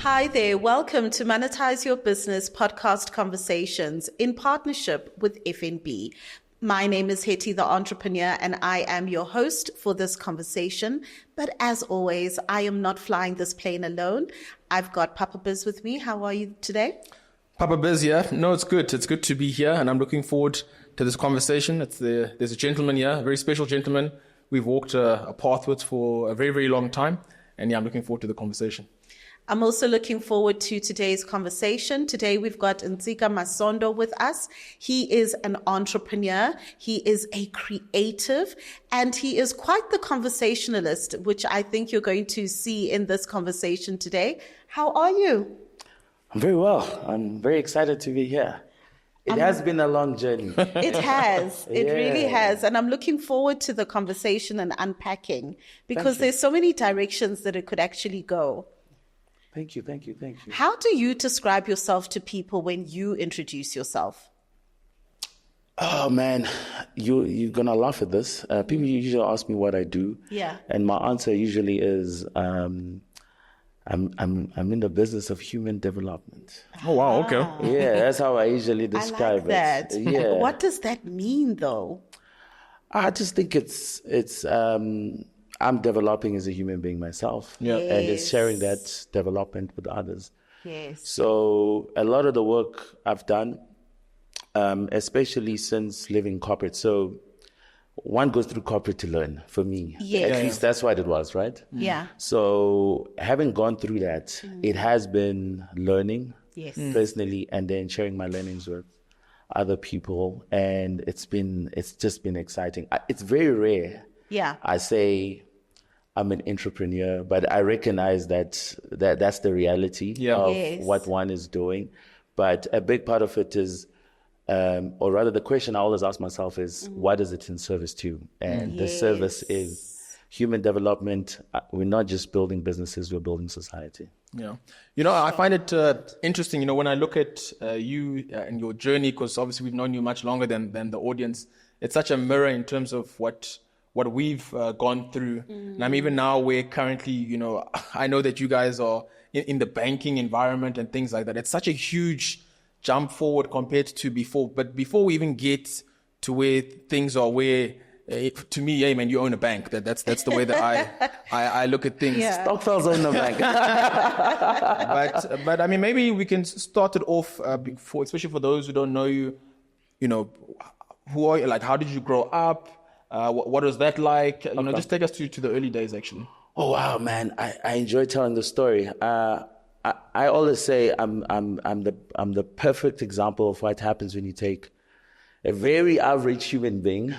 Hi there. Welcome to Monetize Your Business podcast conversations in partnership with FNB. My name is Hetty, the entrepreneur, and I am your host for this conversation. But as always, I am not flying this plane alone. I've got Papa Biz with me. How are you today? Papa Biz, yeah. No, it's good. It's good to be here, and I'm looking forward to this conversation. There's a gentleman here, a very special gentleman. We've walked a path with for a very, very long time, and yeah, I'm looking forward to the conversation. I'm also looking forward to today's conversation. Today, we've got Nsika Masondo with us. He is an entrepreneur. He is a creative, and he is quite the conversationalist, which I think you're going to see in this conversation today. How are you? I'm very well. I'm very excited to be here. It has been a long journey. It has. It Yeah. really has. And I'm looking forward to the conversation and unpacking because there's so many directions that it could actually go. Thank you. How do you describe yourself to people when you introduce yourself? Oh man, you're gonna laugh at this. People usually ask me what I do. Yeah. And my answer usually is I'm in the business of human development. Oh, wow. Okay. Yeah, that's how I usually I describe like that. it. Yeah. What does that mean though? I just think it's I'm developing as a human being myself. Yeah. And it's sharing that development with others. Yes. So a lot of the work I've done, especially since living corporate. So one goes through corporate to learn, for me. Yes. At least that's what it was, right? Yeah. So having gone through that, it has been learning Yes. personally and then sharing my learnings with other people. And it's just been exciting. It's very rare. Yeah. I say I'm an entrepreneur, but I recognize that's the reality of Yes. what one is doing. But a big part of it is, or rather the question I always ask myself is, what is it in service to? And the service is human development. We're not just building businesses, we're building society. Yeah. You know, I find it interesting, when I look at you and your journey, because obviously we've known you much longer than the audience. It's such a mirror in terms of what we've gone through. And I'm even now where currently, I know that you guys are in the banking environment and things like that. It's such a huge jump forward compared to before. But before we even get to where things are, to me, hey man, you own a bank. That's the way that I look at things. Yeah. Stockfell's own the bank. But I mean, maybe we can start it off especially for those who don't know you. Who are you? Like, how did you grow up? What was that like? Just take us to the early days, actually. Oh wow, man! I enjoy telling the story. I always say I'm the perfect example of what happens when you take a very average human being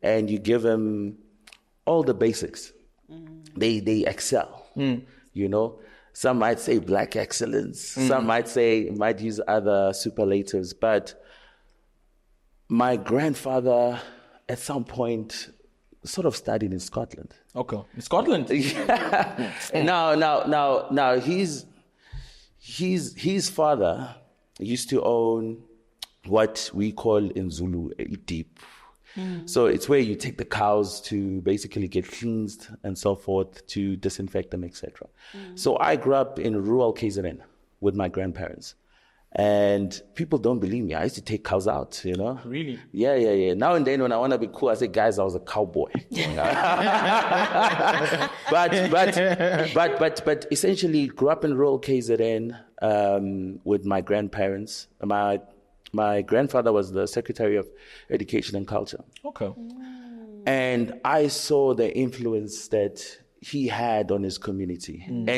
and you give him all the basics. They excel. Some might say black excellence. Some might use other superlatives. But my grandfather, at some point, sort of studied in Scotland. Okay, in Scotland. Yeah. Now, his father used to own what we call in Zulu a deep. So it's where you take the cows to basically get cleansed and so forth, to disinfect them, etc. So I grew up in rural KZN with my grandparents. And people don't believe me. I used to take cows out, Really? Yeah. Now and then when I want to be cool, I say, guys, I was a cowboy. But essentially grew up in rural KZN with my grandparents. My grandfather was the Secretary of Education and Culture. Okay. And I saw the influence that he had on his community. And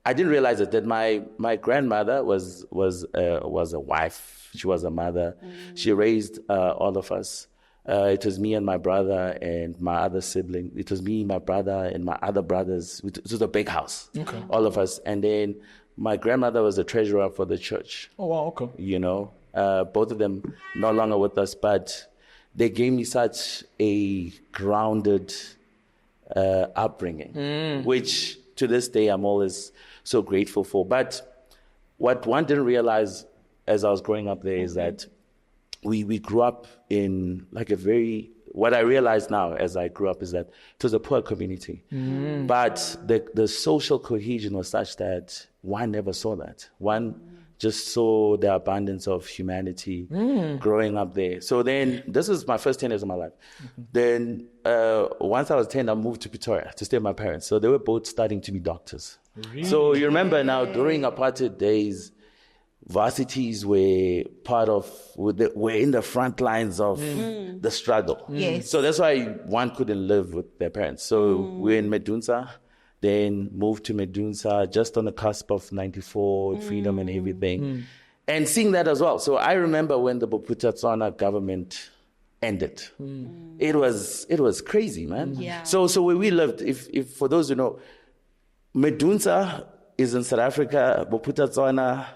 I didn't realize it, that my grandmother was a wife. She was a mother. She raised all of us. It was me and my brother and my other sibling. It was me, my brother, and my other brothers. It was a big house, all of us. And then my grandmother was the treasurer for the church. Oh, wow, okay. Both of them no longer with us, but they gave me such a grounded upbringing, which to this day I'm always so grateful for. But what one didn't realize as I was growing up there is that we grew up in like a very what I realize now as I grew up is that it was a poor community. But the social cohesion was such that one never saw that. One just saw the abundance of humanity growing up there. So then, this was my first 10 years of my life. Then, once I was 10, I moved to Pretoria to stay with my parents. So they were both studying to be doctors. Really? So you remember now, during apartheid days, varsities were were in the front lines of the struggle. Yes. So that's why one couldn't live with their parents. So we're in Medunsa, then moved to Medunsa, just on the cusp of 94, freedom and everything. And seeing that as well. So I remember when the Bophuthatswana government ended. It was crazy, man. Yeah. So where we lived, if for those who know, Medunsa is in South Africa, Bophuthatswana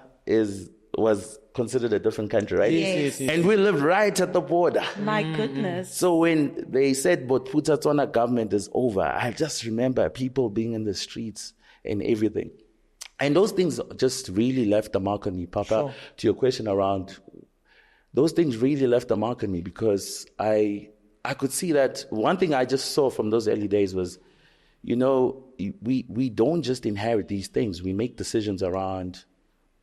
was considered a different country, right? Yes. And we lived right at the border. My goodness. So when they said Bophuthatswana government is over, I just remember people being in the streets and everything. And those things just really left a mark on me, Papa. Sure. To your question around, those things really left a mark on me because I could see that one thing I just saw from those early days was, we don't just inherit these things. We make decisions around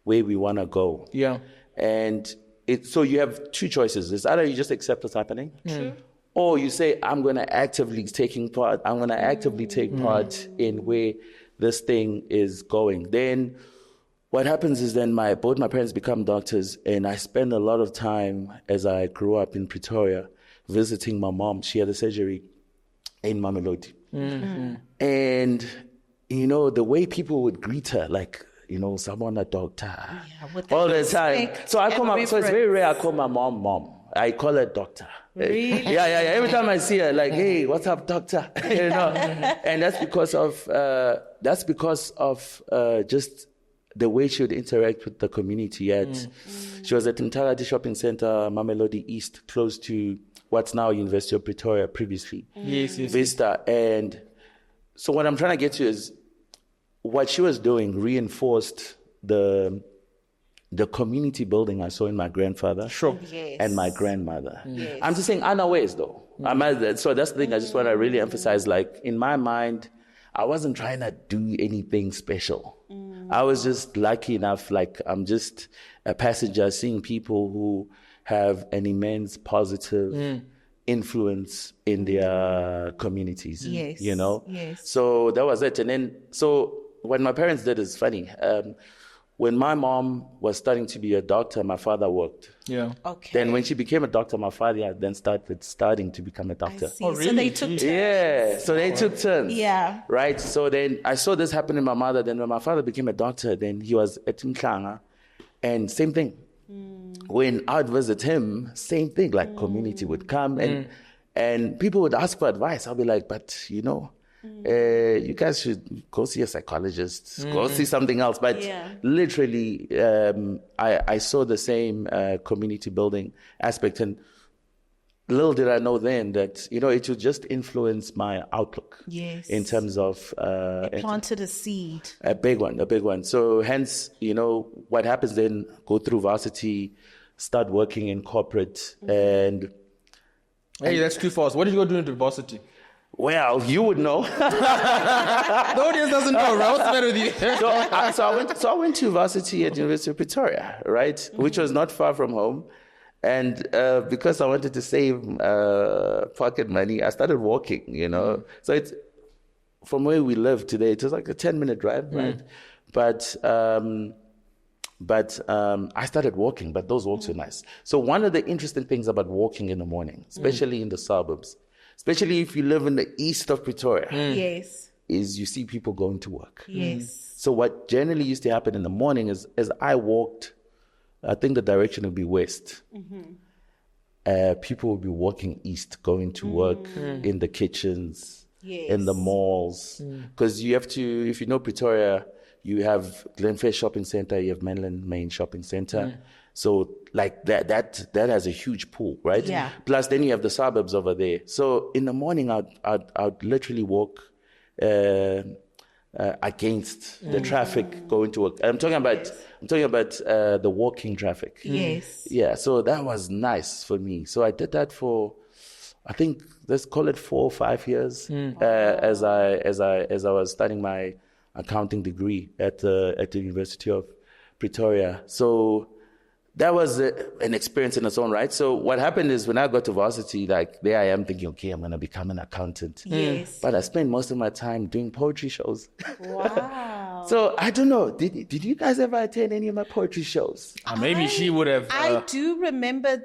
where we want to go. Yeah. And so you have two choices. It's either you just accept what's happening, or you say, I'm going to actively take part in where this thing is going. Then what happens is then both my parents become doctors, and I spend a lot of time as I grew up in Pretoria visiting my mom. She had a surgery in Mamelodi. And, the way people would greet her, like, someone a doctor, all the time. So it's very rare I call my mom. I call her doctor. Really? Yeah. Every time I see her, like, hey, what's up, doctor? And that's because of just the way she would interact with the community. She was at Ntalati Shopping Center, Mamelodi East, close to what's now University of Pretoria, previously. Yes. Vista. And so what I'm trying to get to is, what she was doing reinforced the community building I saw in my grandfather and my grandmother. Yes. I'm just saying unawares though. So that's the thing I just want to really emphasize. Like, in my mind, I wasn't trying to do anything special. I was just lucky enough, like, I'm just a passenger seeing people who have an immense positive influence in their communities. Yes. Yes. So that was it. And then, so what my parents did is funny. When my mom was starting to be a doctor, my father worked. Yeah. Okay. Then when she became a doctor, my father then starting to become a doctor. I see. Oh, really? So they took turns. Yeah. So they took turns. Yeah. Right. So then I saw this happen in my mother. Then when my father became a doctor, then he was at Mklanga, and same thing. When I'd visit him, same thing. Like, community would come and people would ask for advice. I'll be like, but you guys should go see a psychologist, go see something else. But literally, I saw the same community building aspect. And little did I know then that, it would just influence my outlook. Yes. In terms of... it planted a seed. A big one. So hence, what happens then, go through varsity, start working in corporate and... Hey, that's too fast. What did you go do in varsity? Well, you would know. The audience doesn't know, right? What's the matter with you? So I went to varsity at University of Pretoria, right? Which was not far from home. And because I wanted to save pocket money, I started walking, So it's from where we live today, it was like a 10-minute drive, right? But I started walking, but those walks were nice. So one of the interesting things about walking in the morning, especially in the suburbs, especially if you live in the east of Pretoria, yes, is you see people going to work. Yes. So what generally used to happen in the morning is, as I walked, I think the direction would be west. People would be walking east, going to work in the kitchens, in the malls. Because you have to, if you know Pretoria, you have Glenfair Shopping Center, you have Mainland Main Shopping Center. So like that has a huge pool, right? Yeah. Plus then you have the suburbs over there. So in the morning, I'd literally walk against the traffic going to work. I'm talking about the walking traffic. Yes. Yeah. So that was nice for me. So I did that for I think let's call it 4 or 5 years, as I was studying my accounting degree at the University of Pretoria. So that was an experience in its own right. So what happened is when I got to varsity, like there I am thinking, okay, I'm going to become an accountant. Yes. But I spent most of my time doing poetry shows. Wow. So I don't know. Did you guys ever attend any of my poetry shows? Maybe she would have. I do remember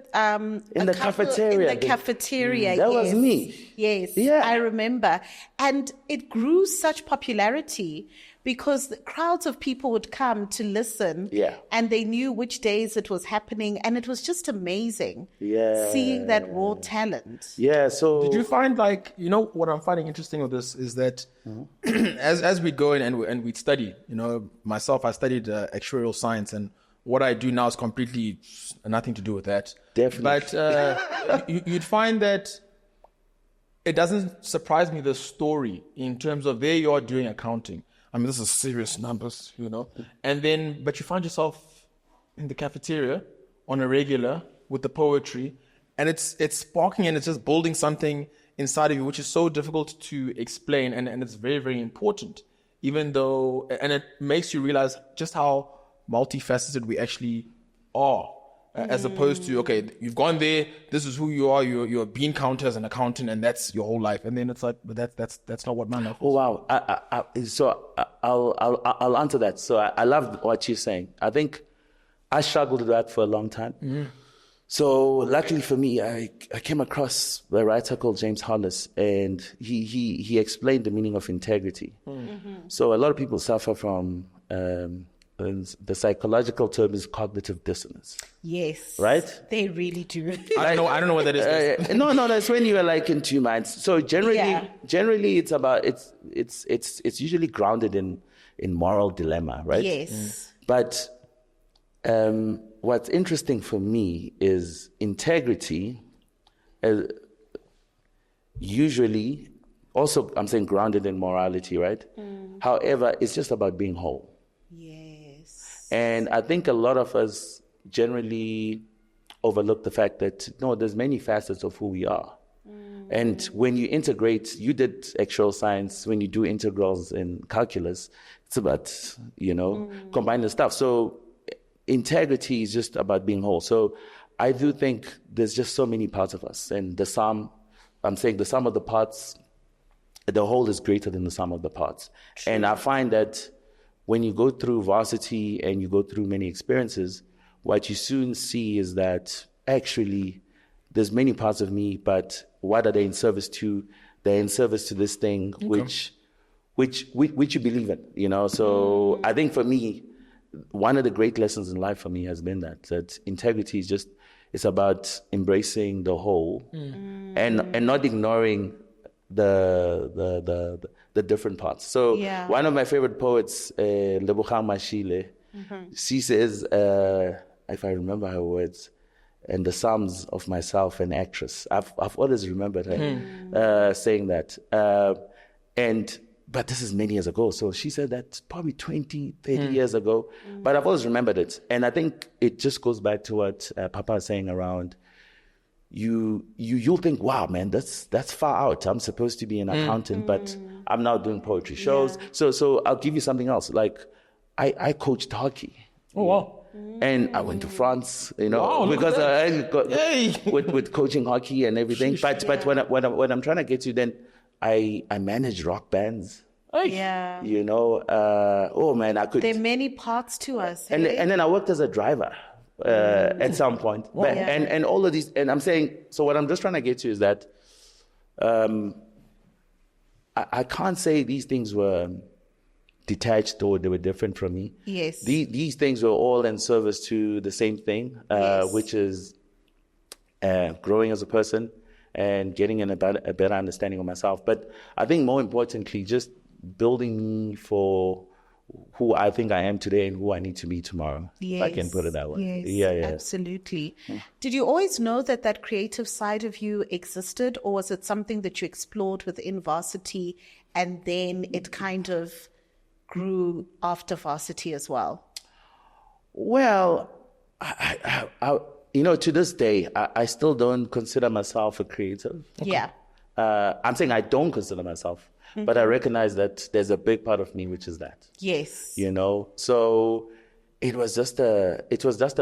in the cafeteria. In the cafeteria, that yes. was me. Yes, Yeah. I remember. And it grew such popularity because the crowds of people would come to listen. Yeah. And they knew which days it was happening. And it was just amazing seeing that raw talent. Yeah, so... Did you find what I'm finding interesting with this is that as we go in and we study, myself, I studied actuarial science, and what I do now is completely nothing to do with that. Definitely. But you'd find that it doesn't surprise me, the story, in terms of there you are doing accounting. I mean, this is serious numbers, but you find yourself in the cafeteria on a regular with the poetry, and it's sparking and it's just building something inside of you, which is so difficult to explain, and it's very, very important, even though, and it makes you realize just how multifaceted we actually are. As opposed to, okay, you've gone there, this is who you are, you're a bean counter as an accountant, and that's your whole life. And then it's like, but that's not what my life is. Oh, wow. I'll answer that. So I love what you're saying. I think I struggled with that for a long time. Mm-hmm. So luckily for me, I came across a writer called James Hollis, and he explained the meaning of integrity. Mm-hmm. So a lot of people suffer from... the psychological term is cognitive dissonance. Yes. Right? They really do. I don't know what that is. No, that's when you are like in two minds. So generally it's about it's usually grounded in moral dilemma, right? Yes. But what's interesting for me is integrity usually also, I'm saying grounded in morality, right? However, it's just about being whole. And I think a lot of us generally overlook the fact that, no, there's many facets of who we are. And when you integrate, you did actuarial science, when you do integrals in calculus, it's about, combining the stuff. So integrity is just about being whole. So I do think there's just so many parts of us. And the sum of the parts, the whole is greater than the sum of the parts. True. And I find that when you go through varsity and you go through many experiences, what you soon see is that actually there's many parts of me, but what are they in service to? They're in service to this thing which you believe in, So I think for me, one of the great lessons in life for me has been that integrity is it's about embracing the whole and not ignoring the different parts. So one of my favorite poets, Lebogang Mashile, she says, if I remember her words, and the Psalms of myself an actress. I've always remembered her saying that. But this is many years ago. So she said that probably 20, 30 years ago. But I've always remembered it. And I think it just goes back to what Papa is saying around you'll think, wow, man, that's far out. I'm supposed to be an accountant, but I'm now doing poetry shows. Yeah. So I'll give you something else. Like I coached hockey. Oh, wow. And I went to France, because I got with coaching hockey and everything. But what I'm trying to get to, then I managed rock bands. Yeah. Oh man, I could. There are many parts to us. And then I worked as a driver. At some point. And all of these, and I'm saying, so what I'm just trying to get to is that I can't say these things were detached or they were different from me. Yes. These things were all in service to the same thing, which is growing as a person and getting a better understanding of myself. But I think more importantly, just building me for who I think I am today and who I need to be tomorrow. Yes. If I can put it that way. Yes, absolutely. Did you always know that creative side of you existed, or was it something that you explored within varsity and then it kind of grew after varsity as well? Well, to this day, I still don't consider myself a creative. Yeah. I'm saying I don't consider myself, but I recognize that there's a big part of me which is that. Yes. So it was just a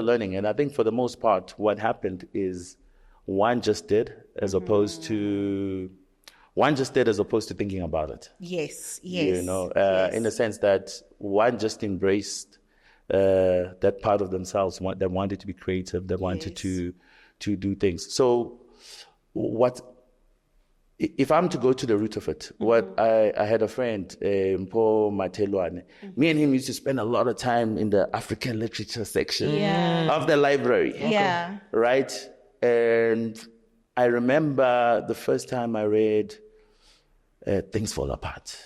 learning, and I think for the most part, what happened is one just did as opposed to thinking about it. Yes. In the sense that one just embraced that part of themselves that wanted to be creative, that wanted to do things. So if I'm to go to the root of it, I had a friend, Mpo Matelwane. Me and him used to spend a lot of time in the African literature section of the library. Yeah. Right? And I remember the first time I read Things Fall Apart.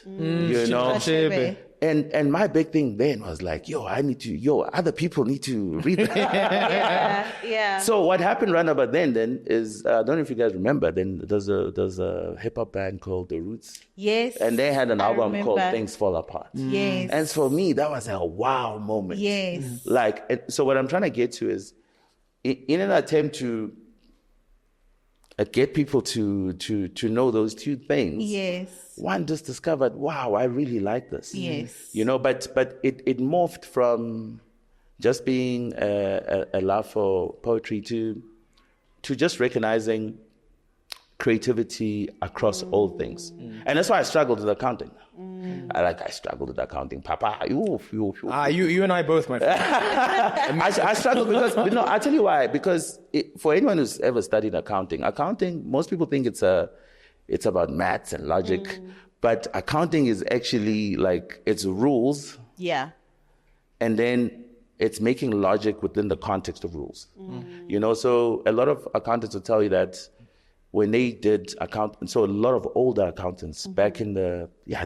And my big thing then was like, other people need to read that. Yeah. So what happened right about then is, I don't know if you guys remember, then there's a hip-hop band called The Roots. Yes. And they had an album called Things Fall Apart. Yes. And for me, that was a wow moment. Yes. So what I'm trying to get to is, in an attempt to get people to know those two things. Yes. One just discovered, wow, I really like this. Yes. But it morphed from just being a love for poetry to just recognizing creativity across all things. And that's why I struggled with accounting. I struggled with accounting. Papa, you and I both, my friend. I struggled because, I'll tell you why. Because for anyone who's ever studied accounting, most people think it's about maths and logic. But accounting is actually it's rules. Yeah. And then it's making logic within the context of rules. So a lot of accountants will tell you that when they did so a lot of older accountants back in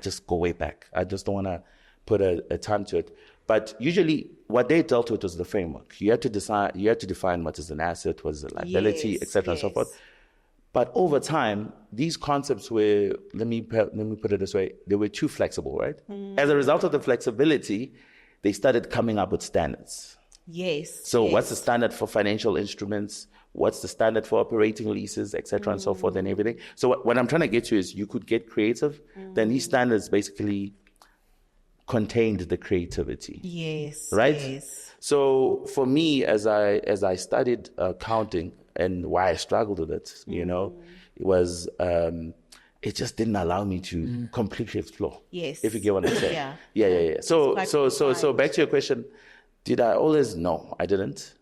just go way back. I just don't want to put a time to it. But usually what they dealt with was the framework. You had to define what is an asset, what is a liability, etc. and so forth. But over time, these concepts were, let me put it this way, they were too flexible, right? As a result of the flexibility, they started coming up with standards. Yes. So what's the standard for financial instruments? What's the standard for operating leases, et cetera, and so forth and everything? So what I'm trying to get to is you could get creative. Then these standards basically contained the creativity. Yes. Right? Yes. So for me, as I studied accounting and why I struggled with it, it was, it just didn't allow me to completely explore. Yes. If you get what I'm saying. Yeah. So back to your question, did I always? No, I didn't.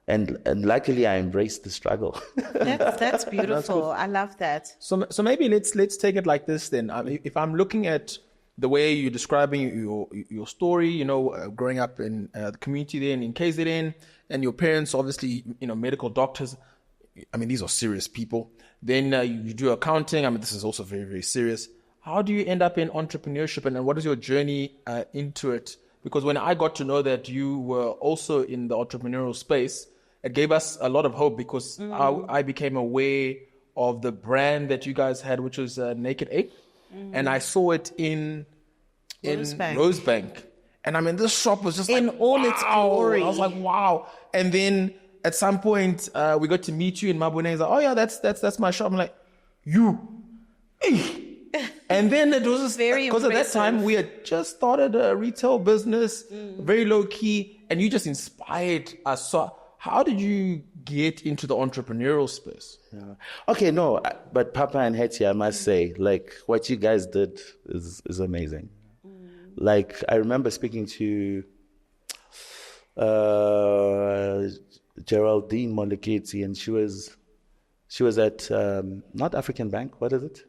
And luckily, I embraced the struggle. That's beautiful. I love that. So maybe let's take it like this then. If I'm looking at the way you're describing your story, growing up in the community there in KZN, and your parents, obviously, medical doctors. I mean, these are serious people. Then you do accounting. I mean, this is also very, very serious. How do you end up in entrepreneurship, and what is your journey into it? Because when I got to know that you were also in the entrepreneurial space, it gave us a lot of hope because I became aware of the brand that you guys had, which was Naked Ape. And I saw it in Rosebank. And I mean, this shop was just in all its glory. I was like, wow. And then at some point, we got to meet you in Mabone. He's like, oh yeah, that's my shop. I'm like, you. And then it was just very because at that time we had just started a retail business, very low key, and you just inspired us. So how did you get into the entrepreneurial space? Yeah. Okay, no, but Papa and Hetty, I must say, what you guys did is amazing. I remember speaking to Geraldine Moleketi, and she was at not African Bank. What is it?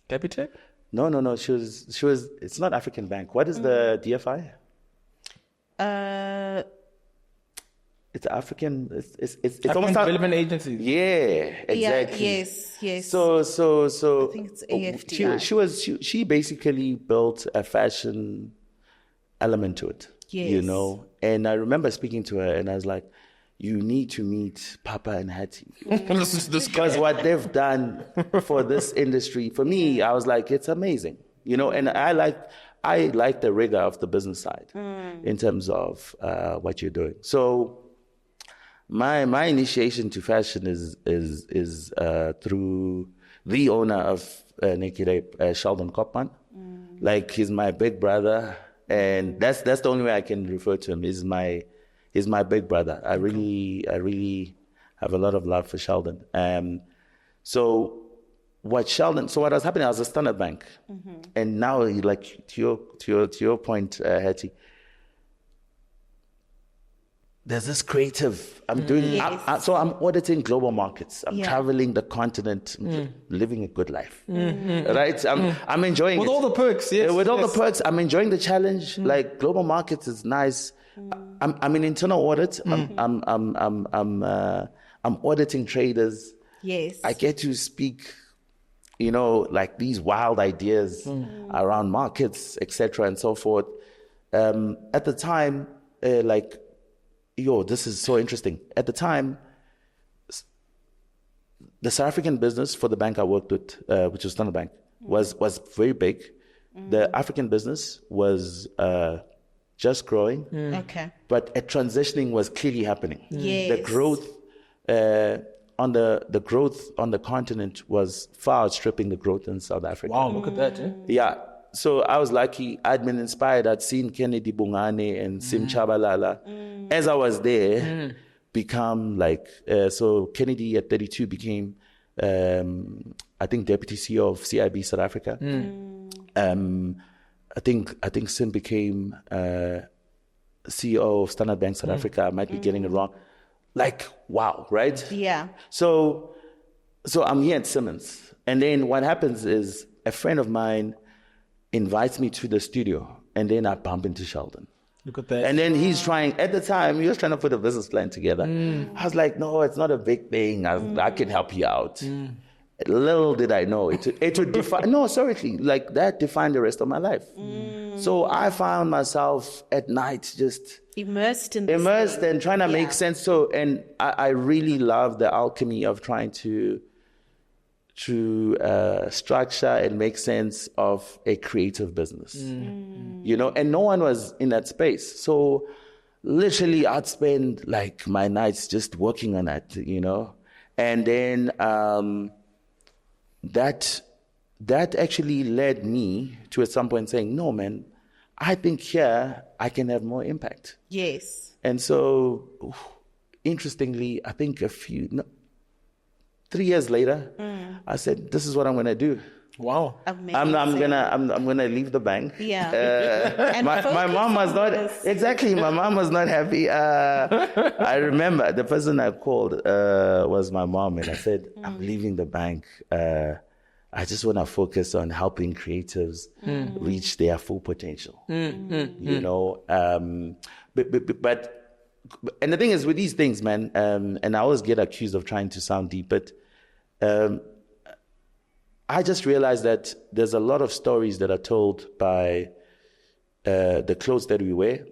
Capitec? No. She was. It's not African Bank. What is the DFI? It's African. It's African almost Development Agency. Yeah, exactly. Yeah, yes. So I think it's AFDI. She basically built a fashion element to it. Yes. And I remember speaking to her, and I was like, you need to meet Papa and Hattie. Because what they've done for this industry, for me, I was like, it's amazing. And I like the rigor of the business side in terms of what you're doing. So my initiation to fashion is through the owner of Nekire, Sheldon Kopman. Like, he's my big brother, and that's the only way I can refer to him. He's my big brother. I really have a lot of love for Sheldon. So what was happening? I was a Standard Bank, and now, like, to your point, Hetty, there's this creative. I'm doing. So I'm auditing global markets. I'm traveling the continent, living a good life. Right? I'm enjoying with it. all the perks. Yes, with all the perks, I'm enjoying the challenge. Like, global markets is nice. I'm in internal audit. I'm auditing traders. Yes. I get to speak, like, these wild ideas around markets, etc., and so forth. At the time, this is so interesting. At the time, the South African business for the bank I worked with, which was Standard Bank, was very big. The African business was just growing. Okay. But a transitioning was clearly happening. Yes. The growth on the continent was far outstripping the growth in South Africa. Wow, look at that. Eh? Yeah. So I was lucky. I'd been inspired. I'd seen Kennedy Bungane and Sim Chabalala as I was there become like, so Kennedy at 32 became, I think, deputy CEO of CIB South Africa. I think Sim became CEO of Standard Bank South Africa. I might be getting it wrong. Like, wow, right? Yeah. So I'm here at Simmons. And then what happens is a friend of mine invites me to the studio, and then I bump into Sheldon. Look at that. And then at the time, he was trying to put a business plan together. I was like, no, it's not a big thing. I can help you out. Little did I know, it would define, no, seriously, like, that defined the rest of my life. So I found myself at night just immersed and trying to make sense. So, and I really love the alchemy of trying to structure and make sense of a creative business, and no one was in that space. So literally I'd spend like my nights just working on that, and then that actually led me to at some point saying, no, man, I think here I can have more impact. Yes. And so, interestingly, I think 3 years later, I said, this is what I'm going to do. Wow. Amazing. I'm gonna leave the bank. Yeah. My mom was not My mom was not happy. I remember the person I called was my mom, and I said, I'm leaving the bank. I just want to focus on helping creatives reach their full potential. But and the thing is with these things, man, and I always get accused of trying to sound deep, but I just realized that there's a lot of stories that are told by the clothes that we wear,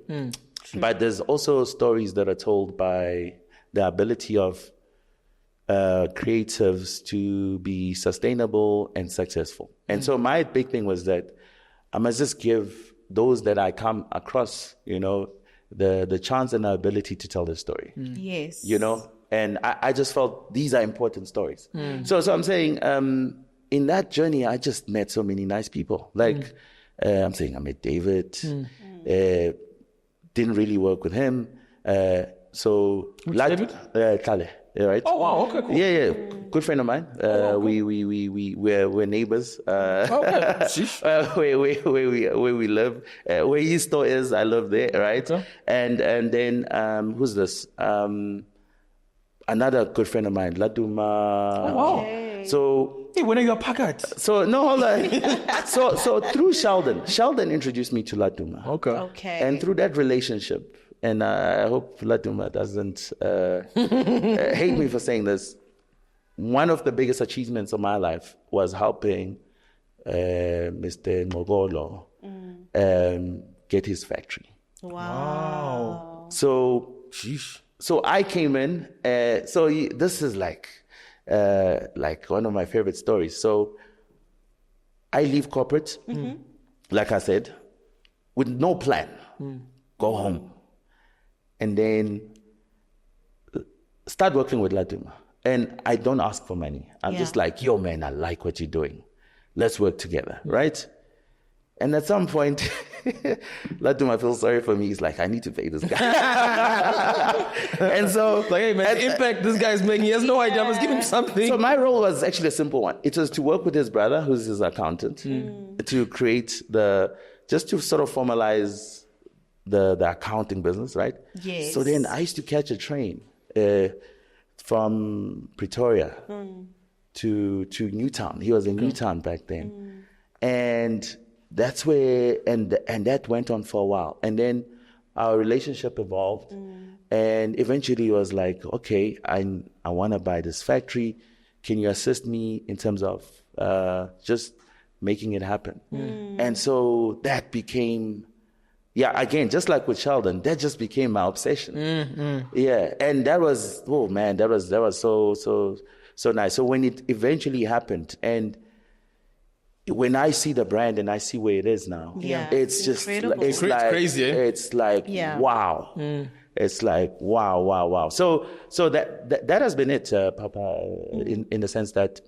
but there's also stories that are told by the ability of creatives to be sustainable and successful. And so my big thing was that I must just give those that I come across, the chance and the ability to tell their story. Yes. And I just felt these are important stories. So I'm saying, in that journey, I just met so many nice people. Like, I'm saying I met David, didn't really work with him. David? Kale, right? Oh, wow, okay, cool. Yeah, good friend of mine. Cool. We're neighbors. Where we live, where his store is, I live there, right? Okay. And then who's this? Another good friend of mine, Latuma. Oh, wow. Okay. So, hey, when are you packet? So no, hold on. so through Sheldon introduced me to Latuma. Okay. And through that relationship, and I hope Latuma doesn't hate me for saying this, one of the biggest achievements of my life was helping Mr. Mogolo get his factory. Wow. So I came in. This is like one of my favorite stories. So I leave corporate, like I said, with no plan. Go home. And then start working with Laduma. And I don't ask for money. I'm just like, yo, man, I like what you're doing. Let's work together, right? And at some point, Laduma feels sorry for me. He's like, I need to pay this guy. And so, like, hey, man, the impact this guy's making, he has no idea. I must give him something. So my role was actually a simple one. It was to work with his brother, who's his accountant, to create just to sort of formalize the accounting business, right? Yes. So then I used to catch a train from Pretoria to Newtown. He was in Newtown back then. And that's where, and that went on for a while. And then our relationship evolved. And eventually it was like, okay, I want to buy this factory. Can you assist me in terms of just making it happen? And so that became, again, just like with Sheldon, that just became my obsession. Yeah, and that was, oh man, that was so nice. So when it eventually happened, and when I see the brand and I see where it is now, it's just, it's like crazy. It's like, wow. It's like, wow. So that has been it, Papa, in the sense that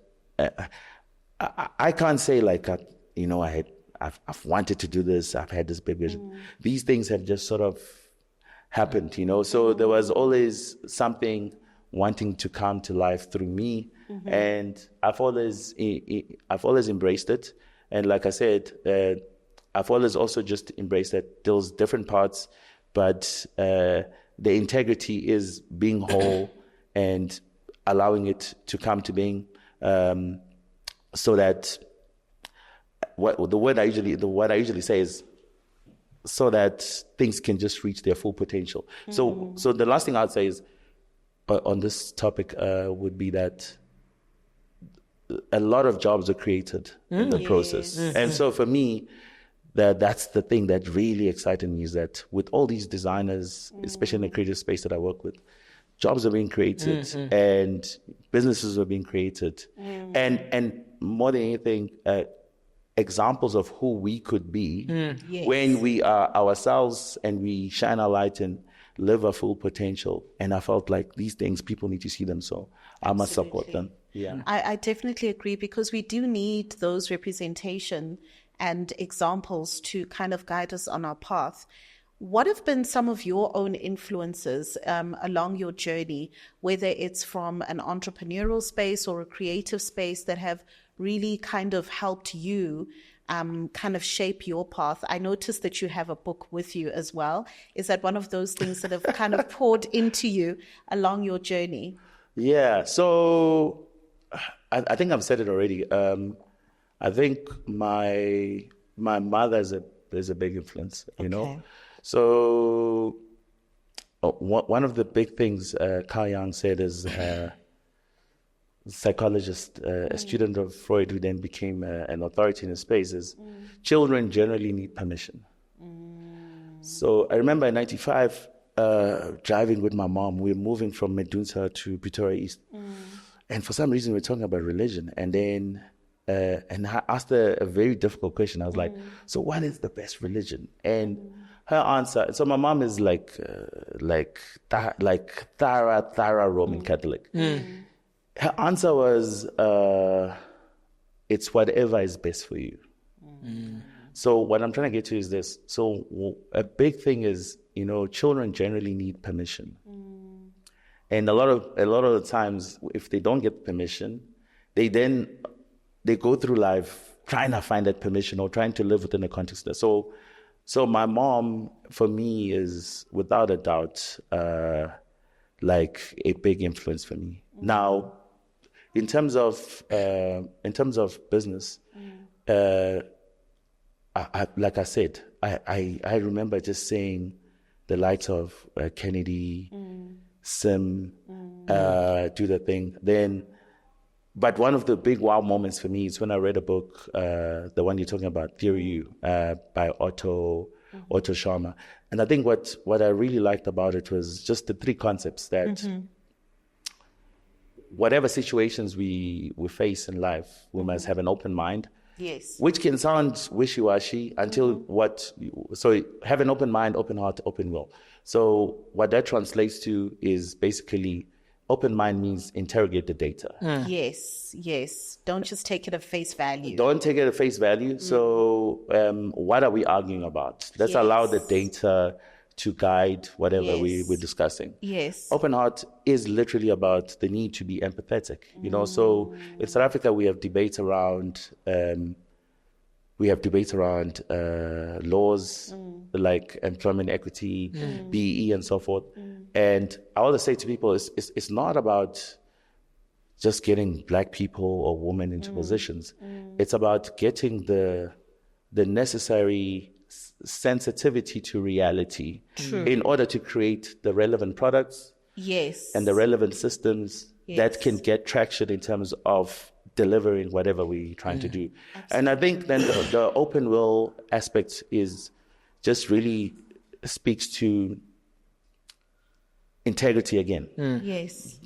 I can't say like, I've wanted to do this. I've had this big vision. These things have just sort of happened, So there was always something wanting to come to life through me, and I've always embraced it. And like I said, I've always also just embraced that there's different parts, but the integrity is being whole and allowing it to come to being, so that what I usually say is, so that things can just reach their full potential. So the last thing I'd say is, on this topic, would be that a lot of jobs are created in the process. And so for me, that's the thing that really excited me, is that with all these designers, especially in the creative space that I work with, jobs are being created and businesses are being created. And more than anything, examples of who we could be when we are ourselves and we shine our light and live our full potential. And I felt like these things, people need to see them, so I must support them. Yeah, I definitely agree, because we do need those representation and examples to kind of guide us on our path. What have been some of your own influences along your journey, whether it's from an entrepreneurial space or a creative space, that have really kind of helped you kind of shape your path? I noticed that you have a book with you as well. Is that one of those things that have kind of poured into you along your journey? Yeah, so I think I've said it already. I think my mother is a big influence, you know. So one of the big things Carl Jung said is, psychologist, a student of Freud, who then became an authority in the space, is children generally need permission. So I remember in 95, driving with my mom, we were moving from Medunsa to Pretoria East. And for some reason, we were talking about religion. And then and I asked her a very difficult question. I was like, so what is the best religion? And her answer, so my mom is like thorough Roman Catholic. Her answer was, it's whatever is best for you. So what I'm trying to get to is this. So a big thing is, children generally need permission. And a lot of the times, if they don't get permission, they go through life trying to find that permission or trying to live within a context. So my mom, for me, is without a doubt, like a big influence for me. Now, in terms of business, like I said, I remember just saying the likes of Kennedy, Sim, do the thing. Then, but one of the big wow moments for me is when I read a book, the one you're talking about, Theory U, by Otto Scharmer. And I think what I really liked about it was just the three concepts that whatever situations we face in life, we must have an open mind. Yes. Which can sound wishy-washy until so have an open mind, open heart, open will. So what that translates to is basically open mind means interrogate the data. Yes. Don't just take it at face value. Don't take it at face value. So what are we arguing about? Let's allow the data to guide whatever we're discussing. Yes. Open heart is literally about the need to be empathetic. So in South Africa, we have debates around laws like employment equity, BEE, and so forth. And I always say to people, it's not about just getting black people or women into positions. It's about getting the necessary sensitivity to reality in order to create the relevant products and the relevant systems that can get traction in terms of delivering whatever we're trying to do. Absolutely. And I think then the open will aspect is just really speaks to integrity again. Yes.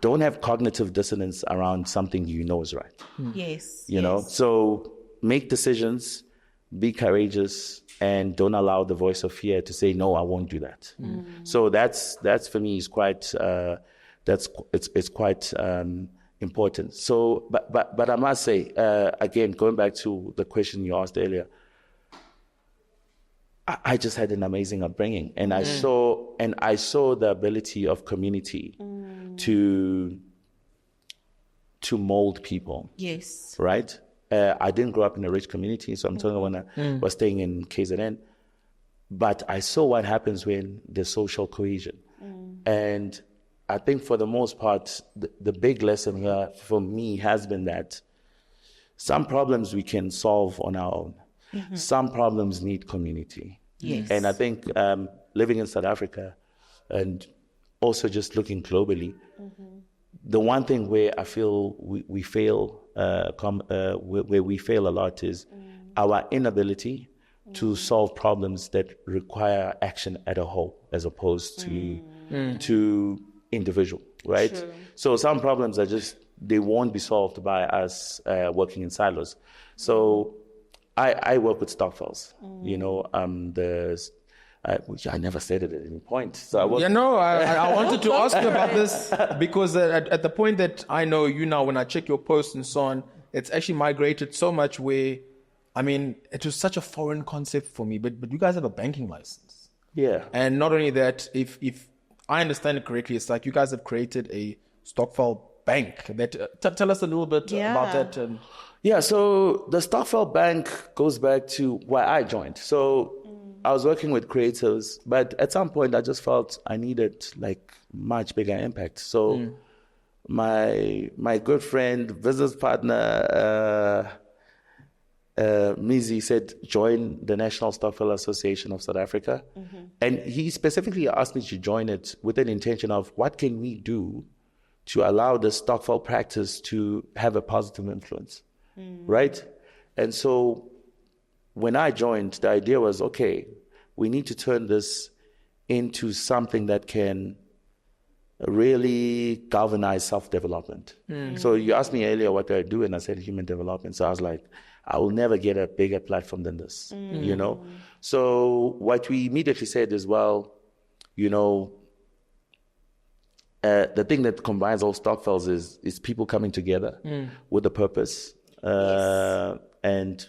Don't have cognitive dissonance around something you know is right. Yes. You know, so make decisions, be courageous, and don't allow the voice of fear to say, no, I won't do that. So that's for me is quite, it's quite important. So, but I must say, again, going back to the question you asked earlier, I just had an amazing upbringing, and I saw the ability of community to mold people. Yes. Right? I didn't grow up in a rich community, so I'm talking when I was staying in KZN. But I saw what happens when there's social cohesion. And I think for the most part, the big lesson here for me has been that some problems we can solve on our own. Some problems need community. Yes. And I think living in South Africa and also just looking globally, the one thing where I feel we fail, where we fail a lot is our inability to solve problems that require action at a whole as opposed to individual, right? True. So some problems are just, they won't be solved by us working in silos. So I work with stockfiles, I never said it at any point. So I wanted to ask you about this because at the point that I know you now, when I check your posts and so on, it's actually migrated so much where, I mean, it was such a foreign concept for me, but you guys have a banking license. Yeah. And not only that, if I understand it correctly, it's like you guys have created a stockfile bank. That tell us a little bit about that. Yeah, so the stockfile bank goes back to why I joined. So I was working with creatives, but at some point I just felt I needed like much bigger impact. So my good friend, business partner, Mizi said, join the National Stockfile Association of South Africa. And he specifically asked me to join it with an intention of what can we do to allow the stockfile practice to have a positive influence, right? And so when I joined, the idea was, okay, we need to turn this into something that can really galvanize self-development. So you asked me earlier what do I do, and I said human development. So I was like, I will never get a bigger platform than this, you know? So what we immediately said is, well, you know, the thing that combines all stockfiles is people coming together with a purpose. And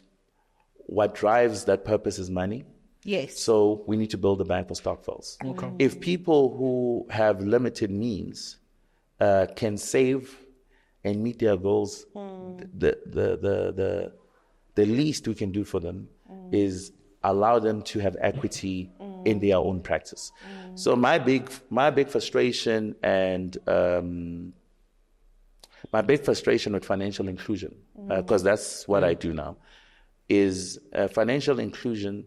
what drives that purpose is money. Yes. So we need to build a bank for stockfiles. Okay. If people who have limited means can save and meet their goals, the least we can do for them is allow them to have equity in their own practice. So my big frustration and my big frustration with financial inclusion, because that's what I do now, is financial inclusion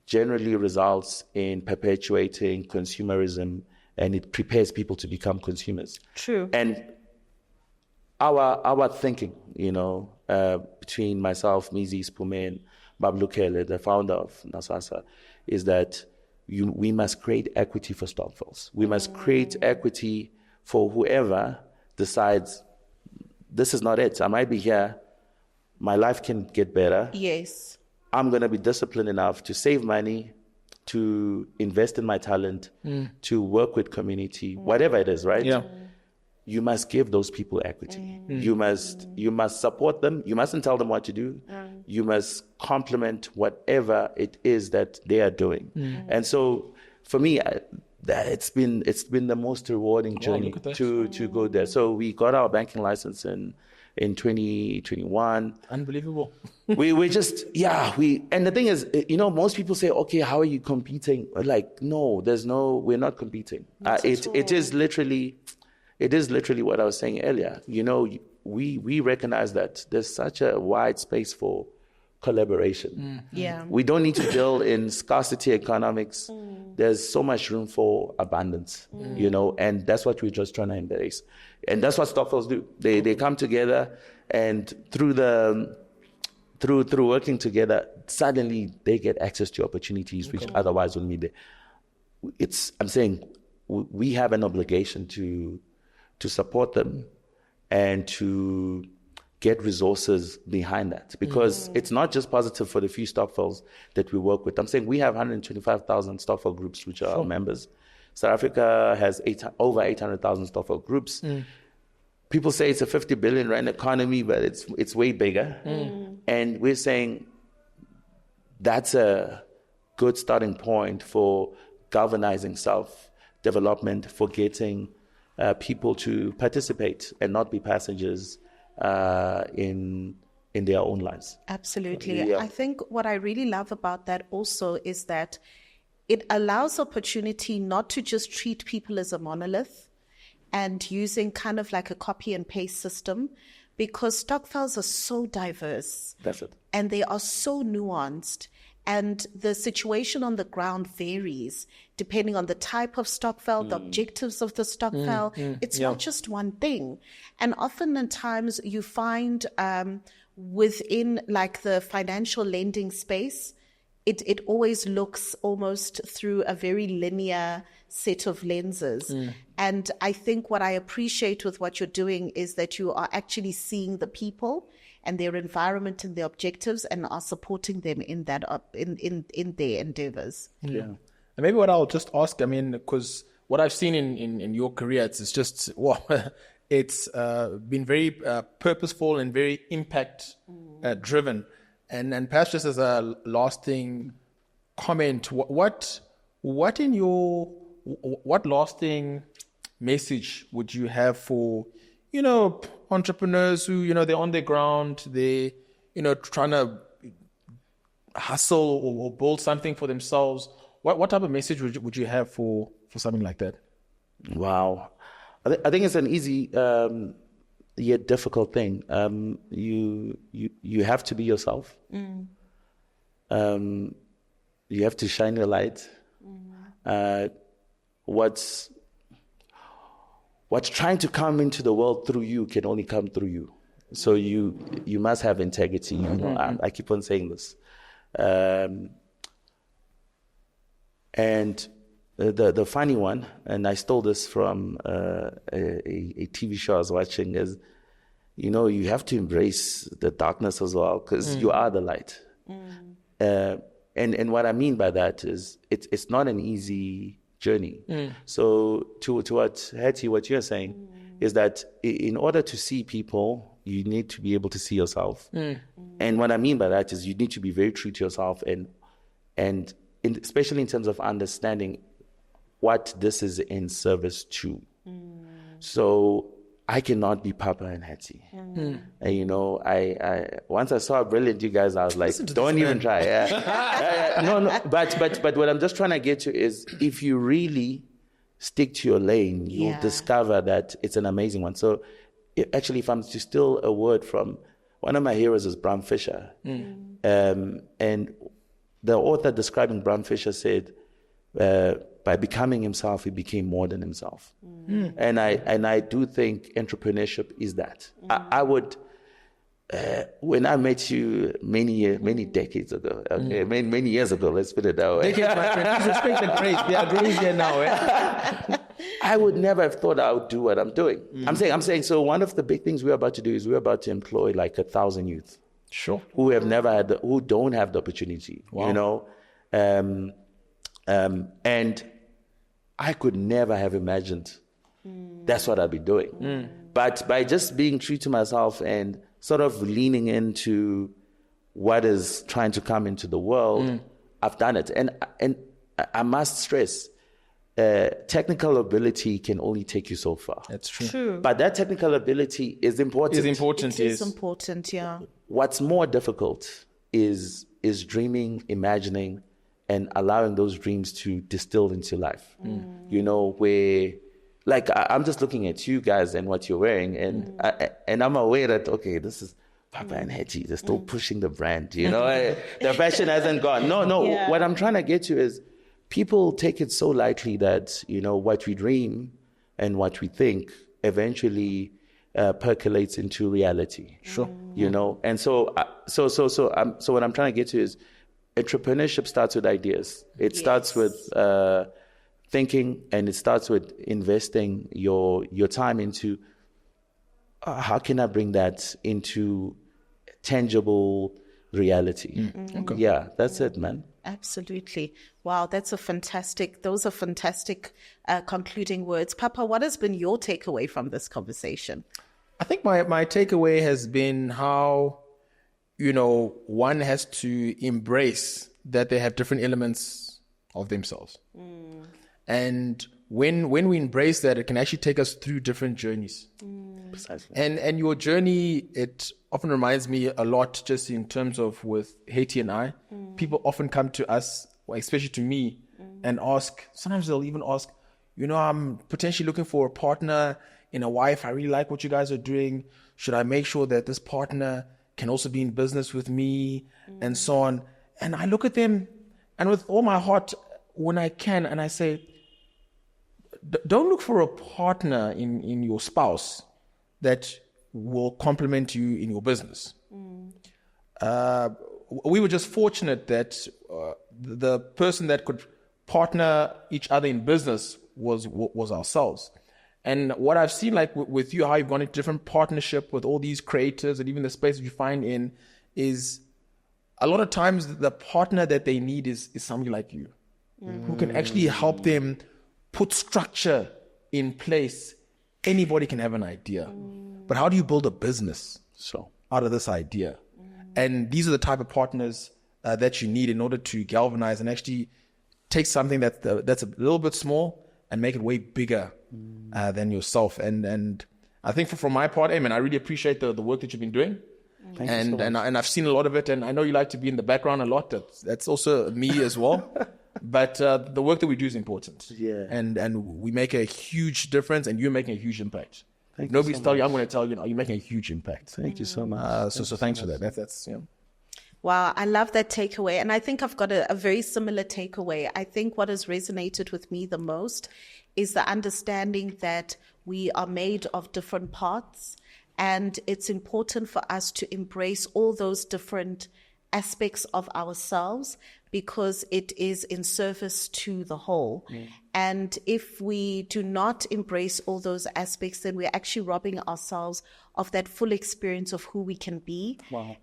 generally results in perpetuating consumerism, and it prepares people to become consumers. True. And our thinking, you know, between myself, Mizi Spume, and Bablu Kele, the founder of NASASA, is that we must create equity for stockfiles. We must create equity for whoever decides this is not it. I might be here. My life can get better. Yes. I'm going to be disciplined enough to save money, to invest in my talent, to work with community, whatever it is, right? Yeah. you must give those people equity. You must support them. You mustn't tell them what to do. You must complement whatever it is that they are doing. And so for me, it's been the most rewarding journey to go there. So we got our banking license in 2021. Unbelievable. we just, and the thing is, most people say, okay, how are you competing? Like, no, we're not competing. It is literally what I was saying earlier. We recognize that there's such a wide space for collaboration. We don't need to deal in scarcity economics. There's so much room for abundance, and that's what we're just trying to embrace. And that's what stokvels do. They come together, and through working together, suddenly they get access to opportunities which otherwise wouldn't be there. I'm saying we have an obligation to support them and to get resources behind that, because it's not just positive for the few stokvels that we work with. I'm saying we have 125,000 stokvel groups which are our members. South Africa has over 800,000 stokvel groups. People say it's a 50 billion rand economy, but it's way bigger. And we're saying that's a good starting point for galvanizing self-development, for getting people to participate and not be passengers in their own lives. Absolutely. Yeah. I think what I really love about that also is that it allows opportunity not to just treat people as a monolith and using kind of like a copy and paste system, because stokvels are so diverse. That's it. And they are so nuanced. And the situation on the ground varies depending on the type of stokvel, the objectives of the stokvel. It's not just one thing. And often in times you find within like the financial lending space, it always looks almost through a very linear set of lenses. And I think what I appreciate with what you're doing is that you are actually seeing the people and their environment and their objectives and are supporting them in that in their endeavors. Yeah. And maybe what I'll just ask, because what I've seen in your career, it's just, it's been very purposeful and very impact driven. And perhaps just as a lasting comment, what lasting message would you have for, entrepreneurs who, they're on their ground, they, trying to hustle or build something for themselves? What type of message would you have for something like that? Wow. I think it's an easy yet difficult thing. You have to be yourself. You have to shine your light. What's trying to come into the world through you can only come through you. So you must have integrity. I keep on saying this. And the funny one, and I stole this from a TV show I was watching, is, you have to embrace the darkness as well, because you are the light. And what I mean by that is it's not an easy journey. So to what Hetty, what you're saying is that in order to see people, you need to be able to see yourself. And what I mean by that is you need to be very true to yourself, and especially in terms of understanding what this is in service to. So I cannot be Papa and Hetty. And, I once I saw how brilliant you guys, I was like, don't even try. No. But what I'm just trying to get to is, if you really stick to your lane, you'll discover that it's an amazing one. So actually, if I'm to steal a word from one of my heroes, is Bram Fisher. And the author describing Bram Fisher said, by becoming himself, he became more than himself. And I do think entrepreneurship is that. I would, when I met you many decades ago, many years ago, let's put it that way. Decades, my friend. Please respect the grace. They are grace here now. I would never have thought I would do what I'm doing. I'm saying. So one of the big things we're about to do is we're about to employ like 1,000 youth. Sure. Who have never had, who don't have the opportunity. Wow. And I could never have imagined that's what I'll be doing. But by just being true to myself and sort of leaning into what is trying to come into the world, I've done it. And I must stress, technical ability can only take you so far. That's true. True. But that technical ability is important. It's important, It is yes. important, yeah. What's more difficult is dreaming, imagining, and allowing those dreams to distill into life. You know, where, like, I'm just looking at you guys and what you're wearing, and I'm aware that, okay, this is Papa and Hetty. They're still pushing the brand, you know. The fashion hasn't gone. No. Yeah. What I'm trying to get to is people take it so lightly that, you know, what we dream and what we think eventually percolates into reality. Sure. You know, and so what I'm trying to get to is entrepreneurship starts with ideas. It starts with thinking, and it starts with investing your time into how can I bring that into tangible reality. Okay. Yeah, that's it, man. Absolutely. Wow, those are fantastic concluding words. Papa, what has been your takeaway from this conversation? I think my takeaway has been how, you know, one has to embrace that they have different elements of themselves. And when we embrace that, it can actually take us through different journeys. Precisely. And your journey, it often reminds me a lot just in terms of with Haiti and I. People often come to us, or especially to me, and ask, sometimes they'll even ask, you know, I'm potentially looking for a partner in a wife. I really like what you guys are doing. Should I make sure that this partner can also be in business with me and so on? And I look at them, and with all my heart, when I can, and I say, don't look for a partner in your spouse that will complement you in your business. We were just fortunate that the person that could partner each other in business was ourselves. And what I've seen, like with you, how you've gone into different partnership with all these creators and even the space that you find in, is a lot of times the partner that they need is somebody like you, who can actually help them put structure in place. Anybody can have an idea, but how do you build a business out of this idea? And these are the type of partners that you need in order to galvanize and actually take something that's a little bit small and make it way bigger than yourself. And I think from my part, I really appreciate the work that you've been doing. Thank you so much. And I've seen a lot of it, and I know you like to be in the background a lot. That's also me as well. But the work that we do is important. Yeah. And we make a huge difference, and you're making a huge impact. Nobody's telling you, I'm going to tell you, you're making a huge impact. Thank you so much. So thanks for that. That's Wow, I love that takeaway. And I think I've got a very similar takeaway. I think what has resonated with me the most is the understanding that we are made of different parts, and it's important for us to embrace all those different aspects of ourselves because it is in service to the whole. And if we do not embrace all those aspects, then we're actually robbing ourselves of that full experience of who we can be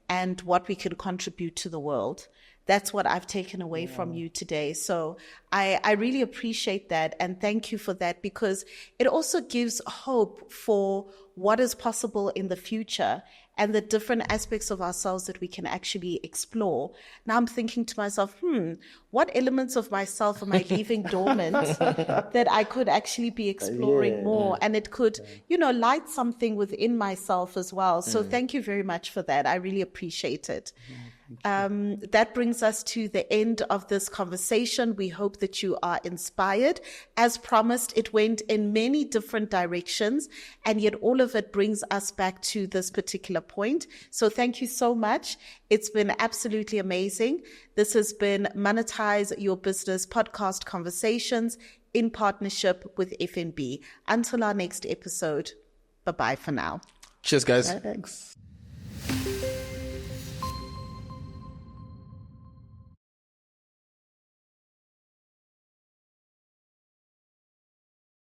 and what we can contribute to the world. That's what I've taken away from you today. So I really appreciate that. And thank you for that, because it also gives hope for what is possible in the future and the different aspects of ourselves that we can actually explore. Now I'm thinking to myself, what elements of myself am I leaving dormant that I could actually be exploring more? And it could, light something within myself as well. So thank you very much for that. I really appreciate it. That brings us to the end of this conversation. We hope that you are inspired. As promised, it went in many different directions, and yet all of it brings us back to this particular point. So thank you so much. It's been absolutely amazing. This has been Monetize Your Business podcast conversations in partnership with FNB. Until our next episode, bye-bye for now. Cheers, guys. Thanks.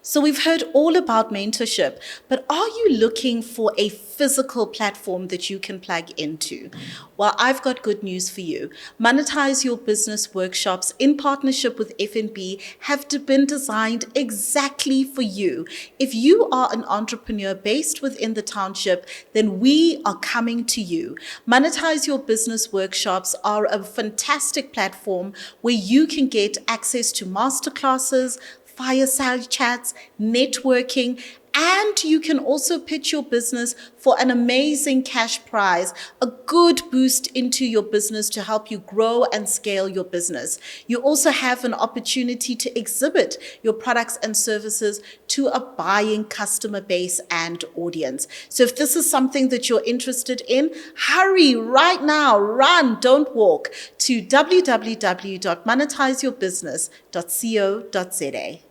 So we've heard all about mentorship, but are you looking for a physical platform that you can plug into? Well, I've got good news for you. Monetize Your Business workshops in partnership with FNB have been designed exactly for you. If you are an entrepreneur based within the township, then we are coming to you. Monetize Your Business workshops are a fantastic platform where you can get access to masterclasses, fireside chats, networking, and you can also pitch your business for an amazing cash prize, a good boost into your business to help you grow and scale your business. You also have an opportunity to exhibit your products and services to a buying customer base and audience. So if this is something that you're interested in, hurry right now, run, don't walk to www.monetizeyourbusiness.co.za.